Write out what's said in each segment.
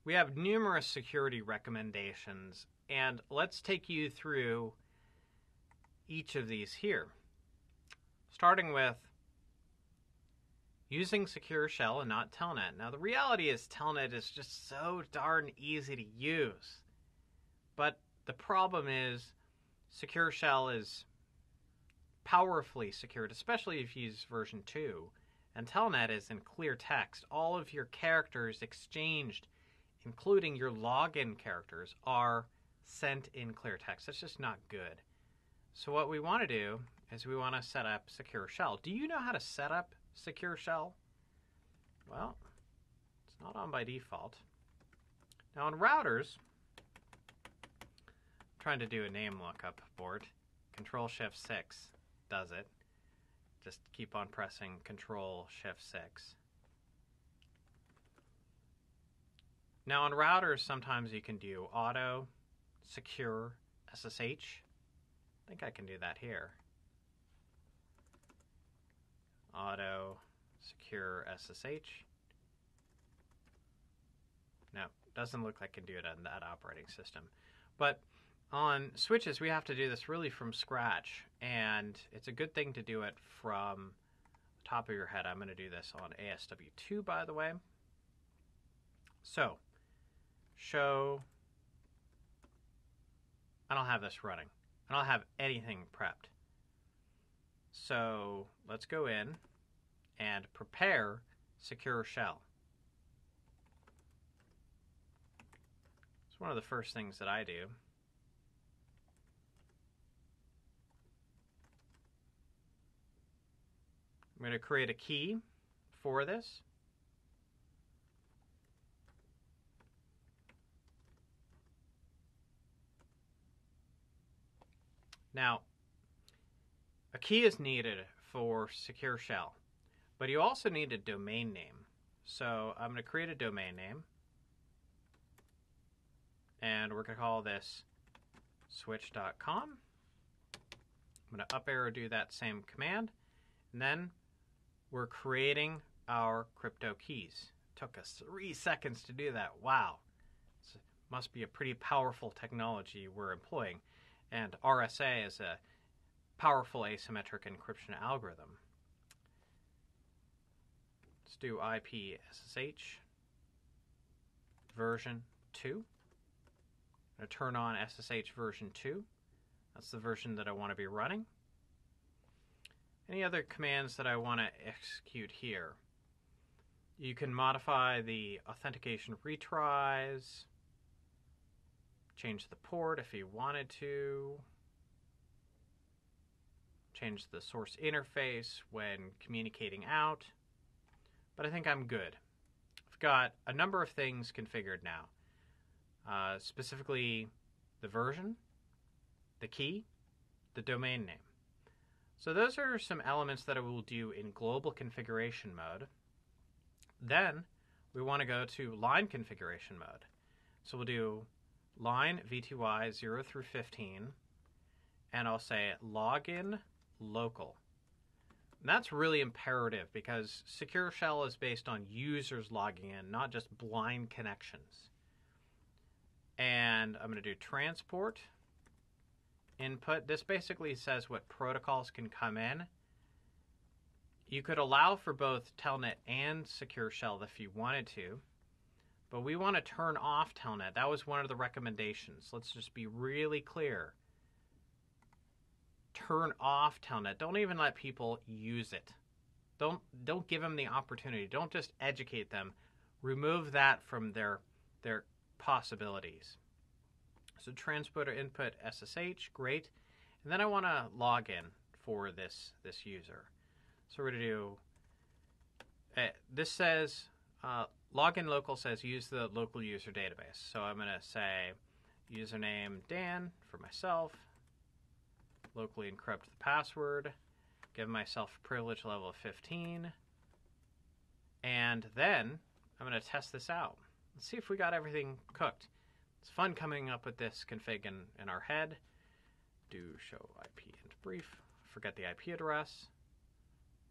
we have numerous security recommendations, and let's take you through each of these here. Starting with using Secure Shell and not Telnet. Now, the reality is Telnet is just so darn easy to use. But the problem is Secure Shell is powerfully secured, especially if you use version 2. And Telnet is in clear text. All of your characters exchanged, including your login characters, are sent in clear text. That's just not good. So what we want to do is we want to set up Secure Shell. Do you know how to set up Secure Shell? Well, it's not on by default. Now on routers, I'm trying to do a name lookup board. Control-Shift-6 does it. Just keep on pressing Control-Shift-6. Now on routers, sometimes you can do auto, secure, SSH. I think I can do that here. Auto, secure, SSH. No, doesn't look like I can do it on that operating system. But on switches, we have to do this really from scratch, and it's a good thing to do it from the top of your head. I'm going to do this on ASW2, by the way. So, show. I don't have this running. I don't have anything prepped. So let's go in and prepare Secure Shell. It's one of the first things that I do. I'm going to create a key for this. Now, a key is needed for Secure Shell, but you also need a domain name. So I'm going to create a domain name, and we're going to call this switch.com. I'm going to up arrow do that same command, and then we're creating our crypto keys. It took us 3 seconds to do that. Wow. It must be a pretty powerful technology we're employing. And RSA is a powerful asymmetric encryption algorithm. Let's do IP SSH version 2. I'm going to turn on SSH version 2. That's the version that I want to be running. Any other commands that I want to execute here? You can modify the authentication retries, change the port if you wanted to, change the source interface when communicating out, but I think I'm good. I've got a number of things configured now, specifically the version, the key, the domain name. So those are some elements that I will do in global configuration mode. Then we want to go to line configuration mode. So we'll do line VTY 0 through 15, and I'll say login local. And that's really imperative because Secure Shell is based on users logging in, not just blind connections. And I'm going to do transport input. This basically says what protocols can come in. You could allow for both Telnet and Secure Shell if you wanted to, but we want to turn off Telnet. That was one of the recommendations. Let's just be really clear. Turn off Telnet. Don't even let people use it. Don't give them the opportunity. Don't just educate them. Remove that from their possibilities. So transporter input SSH, great. And then I want to log in for this user. So we're going to do, this says, login local says use the local user database. So I'm going to say username Dan for myself, locally encrypt the password, give myself a privilege level of 15, and then I'm going to test this out. Let's see if we got everything cooked. It's fun coming up with this config in our head. Do show IP int brief. Forget the IP address.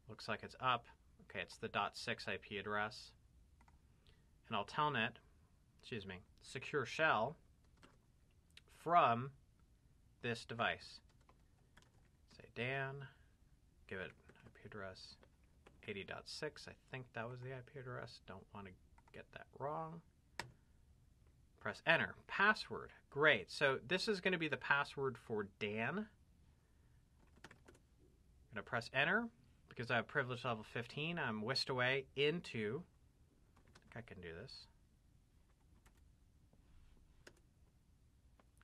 Looks like it's up. Okay, it's the .6 IP address. And I'll telnet Secure Shell from this device. Say Dan, give it IP address 80.6. I think that was the IP address. Don't want to get that wrong. Press enter. Password. Great. So this is going to be the password for Dan. I'm going to press enter. Because I have privilege level 15, I'm whisked away into, I think I can do this.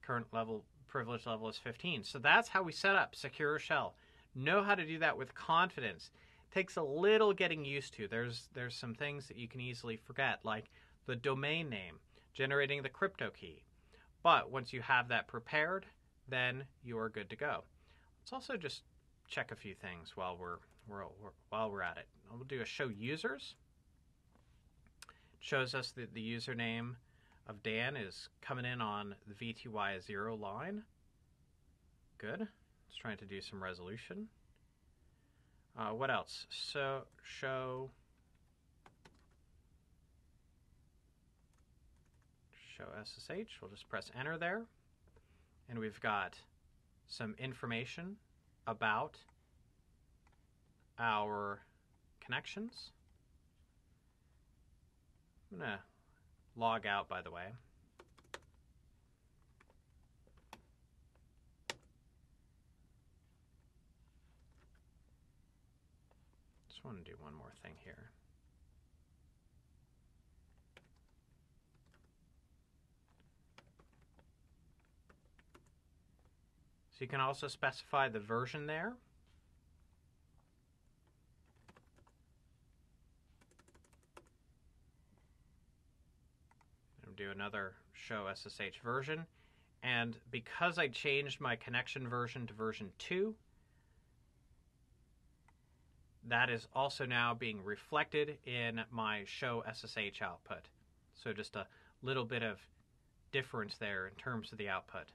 Current level, privilege level is 15. So that's how we set up Secure Shell. Know how to do that with confidence. It takes a little getting used to. There's some things that you can easily forget, like the domain name, generating the crypto key. But once you have that prepared, then you are good to go. Let's also just check a few things while we're at it. We'll do a show users. It shows us that the username of Dan is coming in on the VTY0 line. Good. It's trying to do some resolution. What else? So show SSH. We'll just press enter there. And we've got some information about our connections. I'm going to log out, by the way. Just want to do one more thing here. So you can also specify the version there. Do another show SSH version, and because I changed my connection version to version 2, that is also now being reflected in my show SSH output. So just a little bit of difference there in terms of the output.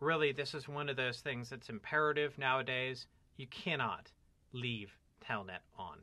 Really, this is one of those things that's imperative nowadays. You cannot leave Telnet on.